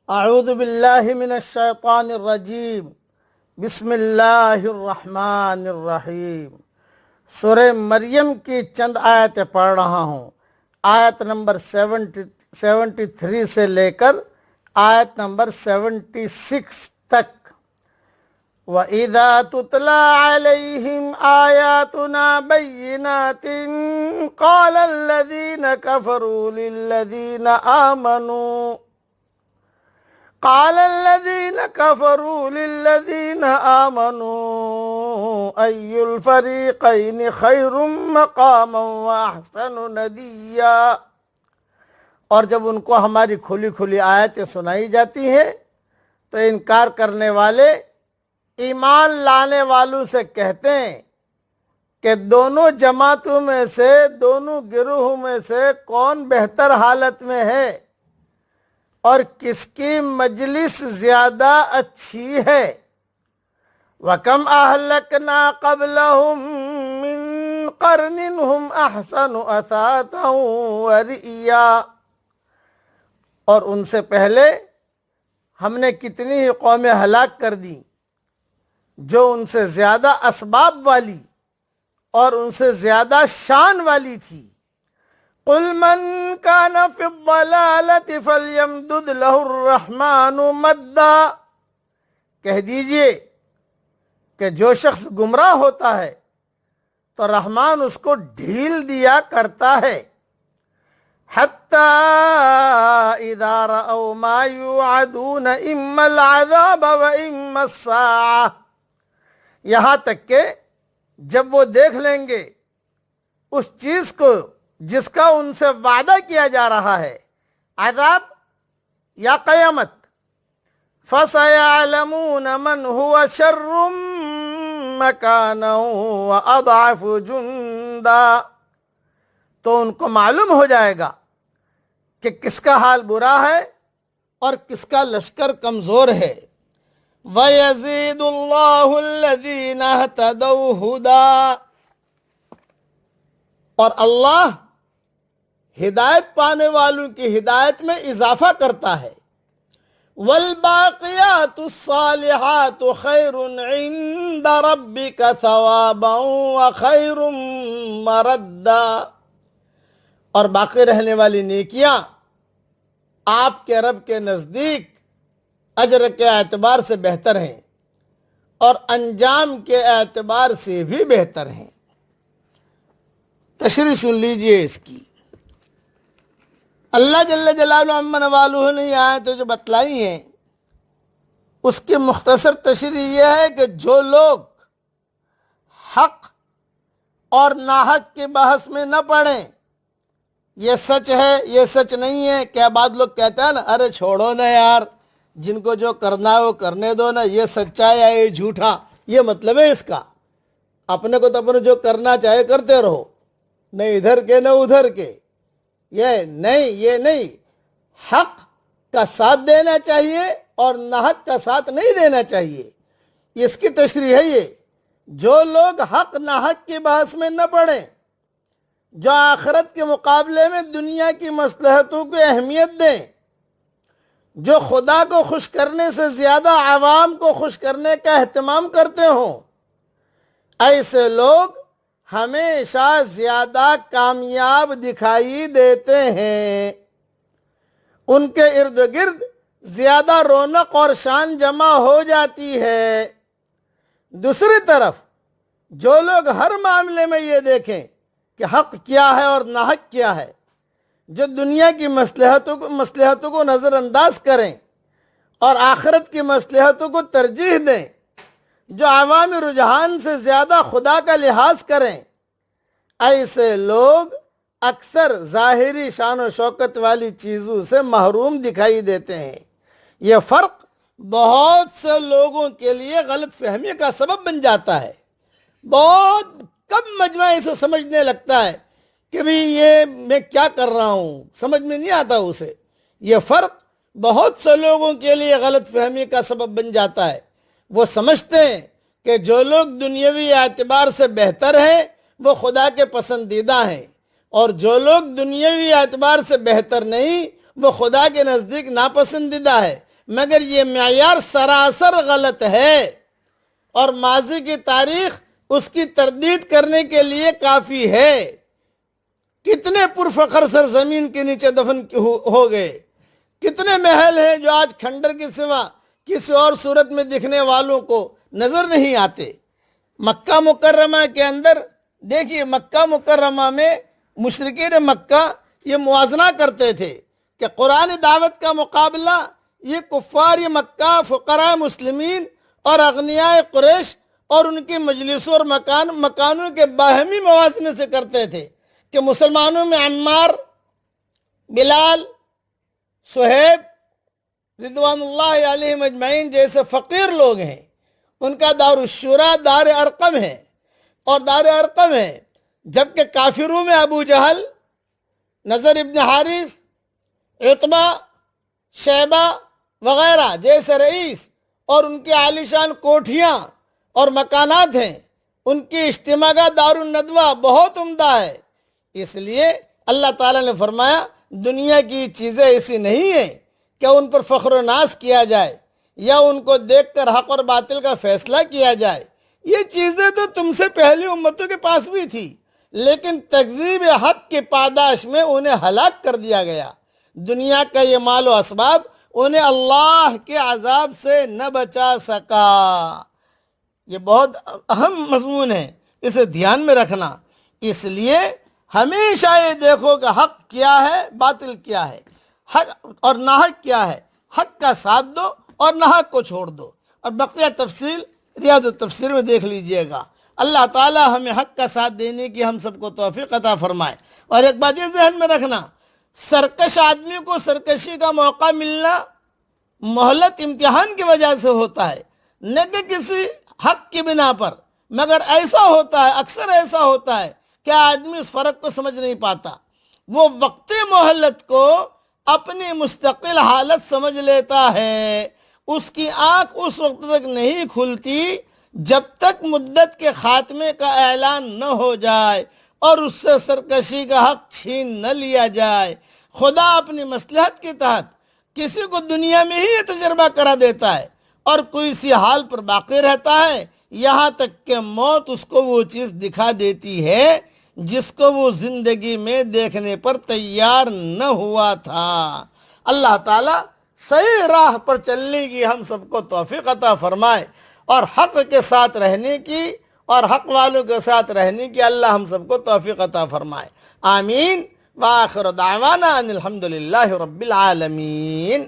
اعوذ باللہ من الشیطان الرجیم بسم اللہ الرحمن الرحیم۔ سورہ مریم کی چند آیتیں پڑھ رہا ہوں۔ آیت نمبر 73 سے لے کر آیت نمبر 76 تک۔ وَإِذَا تُتْلَى عَلَيْهِمْ آيَاتُنَا بَيِّنَاتٍ قَالَ الَّذِينَ كفروا للذين آمنوا أي الفريقين خير مقاما وأحسن نديا۔ اور جب ان کو ہماری کھلی کھلی آیتیں سنائی جاتی ہیں تو انکار کرنے والے ایمان لانے والوں سے کہتے ہیں کہ دونوں جماعتوں میں سے، دونوں گروہوں میں سے کون بہتر حالت میں ہے اور کس کی مجلس زیادہ اچھی ہے۔ وَكَمْ أَهْلَكْنَا قَبْلَهُمْ مِنْ قَرْنٍ هُمْ أَحْسَنُ أَثَاثًا وَرِئْيًا۔ اور ان سے پہلے ہم نے کتنی ہی قومیں ہلاک کر دیں جو ان سے زیادہ اسباب والی اور ان سے زیادہ شان والی تھی۔ قُلْ مَنْ كَانَ فِي الضَّلَالَةِ فَلْيَمْدُدْ لَهُ الرَّحْمَنُ مَدًّا۔ کہہ دیجئے کہ جو شخص گمراہ ہوتا ہے تو رحمان اس کو ڈھیل دیا کرتا ہے۔ حَتَّى إِذَا رَأَوْا مَا يُوعَدُونَ إِمَّا الْعَذَابَ وَإِمَّا السَّاعَةَ، یہاں تک کہ جب وہ دیکھ لیں گے اس چیز کو جس کا ان سے وعدہ کیا جا رہا ہے، عذاب یا قیامت، فَسَيَعْلَمُونَ مَنْ هُوَ شَرٌّ مَكَانًا وَأَضْعَفُ جُنْدًا، تو ان کو معلوم ہو جائے گا کہ کس کا حال برا ہے اور کس کا لشکر کمزور ہے۔ وَيَزِيدُ اللَّهُ الَّذِينَ اهْتَدَوْا هُدًى، اور اللہ ہدایت پانے والوں کی ہدایت میں اضافہ کرتا ہے۔ وَالْبَاقِيَاتُ الصَّالِحَاتُ خَيْرٌ عِندَ رَبِّكَ ثَوَابًا وَخَيْرٌ مَرَدًّا، اور باقی رہنے والی نیکیاں آپ کے رب کے نزدیک اجر کے اعتبار سے بہتر ہیں اور انجام کے اعتبار سے بھی بہتر ہیں۔ تشریح سن لیجئے اس کی۔ اللہ جل جلالہ عما نوالہ نے یہ آیتیں جو بتلائی ہیں اس کی مختصر تشریح یہ ہے کہ جو لوگ حق اور ناحق کی بحث میں نہ پڑیں، یہ سچ ہے یہ سچ نہیں ہے، کیا بعض لوگ کہتے ہیں نا، ارے چھوڑو نا یار، جن کو جو کرنا ہے وہ کرنے دو نا، یہ سچا ہے یا یہ جھوٹا، یہ مطلب ہے اس کا۔ اپنے کو تو اپنے جو کرنا چاہے کرتے رہو، نہ ادھر کے نہ ادھر کے، یہ نہیں، حق کا ساتھ دینا چاہیے اور ناحق کا ساتھ نہیں دینا چاہیے۔ اس کی تشریح ہے یہ، جو لوگ حق ناحق کی بحث میں نہ پڑیں، جو آخرت کے مقابلے میں دنیا کی مصلحتوں کو اہمیت دیں، جو خدا کو خوش کرنے سے زیادہ عوام کو خوش کرنے کا اہتمام کرتے ہوں، ایسے لوگ ہمیشہ زیادہ کامیاب دکھائی دیتے ہیں۔ ان کے ارد گرد زیادہ رونق اور شان جمع ہو جاتی ہے۔ دوسری طرف جو لوگ ہر معاملے میں یہ دیکھیں کہ حق کیا ہے اور ناحق کیا ہے، جو دنیا کی مصلحتوں کو نظر انداز کریں اور آخرت کی مصلحتوں کو ترجیح دیں، جو عوامی رجحان سے زیادہ خدا کا لحاظ کریں، ایسے لوگ اکثر ظاہری شان و شوکت والی چیزوں سے محروم دکھائی دیتے ہیں۔ یہ فرق بہت سے لوگوں کے لیے غلط فہمی کا سبب بن جاتا ہے۔ بہت کم مجمع اسے سمجھنے لگتا ہے کہ بھی یہ میں کیا کر رہا ہوں، سمجھ میں نہیں آتا اسے۔ یہ فرق بہت سے لوگوں کے لیے غلط فہمی کا سبب بن جاتا ہے۔ وہ سمجھتے ہیں کہ جو لوگ دنیاوی اعتبار سے بہتر ہیں وہ خدا کے پسندیدہ ہیں، اور جو لوگ دنیاوی اعتبار سے بہتر نہیں وہ خدا کے نزدیک ناپسندیدہ ہے۔ مگر یہ معیار سراسر غلط ہے اور ماضی کی تاریخ اس کی تردید کرنے کے لیے کافی ہے۔ کتنے پرفخر سرزمین کے نیچے دفن ہو گئے، کتنے محل ہیں جو آج کھنڈر کے سوا کسی اور صورت میں دکھنے والوں کو نظر نہیں آتے۔ مکہ مکرمہ کے اندر دیکھیے، مکہ مکرمہ میں مشرکین مکہ یہ موازنہ کرتے تھے کہ قرآن دعوت کا مقابلہ یہ کفار مکہ، فقراء مسلمین اور اغنیاء قریش اور ان کی مجلسوں اور مکانوں کے باہمی موازنے سے کرتے تھے کہ مسلمانوں میں عمار، بلال، صہیب رضوان اللہ علیہم اجمعین جیسے فقیر لوگ ہیں، ان کا دار الشورا دار ارقم ہے اور دار ارقم ہے، جبکہ کافروں میں ابو جہل، نضر ابن حارث، عتبہ، شیبہ وغیرہ جیسے رئیس اور ان کی عالیشان کوٹھیاں اور مکانات ہیں، ان کی اجتماع کا دار الندوہ بہت عمدہ ہے۔ اس لیے اللہ تعالیٰ نے فرمایا دنیا کی چیزیں ایسی نہیں ہیں کہ ان پر فخر و ناز کیا جائے یا ان کو دیکھ کر حق اور باطل کا فیصلہ کیا جائے۔ یہ چیزیں تو تم سے پہلی امتوں کے پاس بھی تھی، لیکن تکذیب حق کی پاداش میں انہیں ہلاک کر دیا گیا۔ دنیا کا یہ مال و اسباب انہیں اللہ کے عذاب سے نہ بچا سکا۔ یہ بہت اہم مضمون ہے، اسے دھیان میں رکھنا۔ اس لیے ہمیشہ یہ دیکھو کہ حق کیا ہے، باطل کیا ہے، حق اور ناحق کیا ہے۔ حق کا ساتھ دو اور ناحق کو چھوڑ دو، اور بقیہ تفصیل ریاض التفسیر میں دیکھ لیجئے گا۔ اللہ تعالی ہمیں حق کا ساتھ دینے کی ہم سب کو توفیق عطا فرمائے۔ اور ایک بات یہ ذہن میں رکھنا، سرکش آدمی کو سرکشی کا موقع ملنا مہلت امتحان کی وجہ سے ہوتا ہے، نہ کہ کسی حق کی بنا پر۔ مگر ایسا ہوتا ہے، اکثر ایسا ہوتا ہے کہ آدمی اس فرق کو سمجھ نہیں پاتا، وہ وقتی مہلت کو اپنی مستقل حالت سمجھ لیتا ہے۔ اس کی آنکھ اس وقت تک نہیں کھلتی جب تک مدت کے خاتمے کا اعلان نہ ہو جائے اور اس سے سرکشی کا حق چھین نہ لیا جائے۔ خدا اپنی مصلحت کے تحت کسی کو دنیا میں ہی یہ تجربہ کرا دیتا ہے اور کوئی سی حال پر باقی رہتا ہے، یہاں تک کہ موت اس کو وہ چیز دکھا دیتی ہے جس کو وہ زندگی میں دیکھنے پر تیار نہ ہوا تھا۔ اللہ تعالیٰ صحیح راہ پر چلنے کی ہم سب کو توفیق عطا فرمائے، اور حق کے ساتھ رہنے کی اور حق والوں کے ساتھ رہنے کی اللہ ہم سب کو توفیق عطا فرمائے۔ آمین۔ وآخر دعوانا ان الحمدللہ رب العالمین۔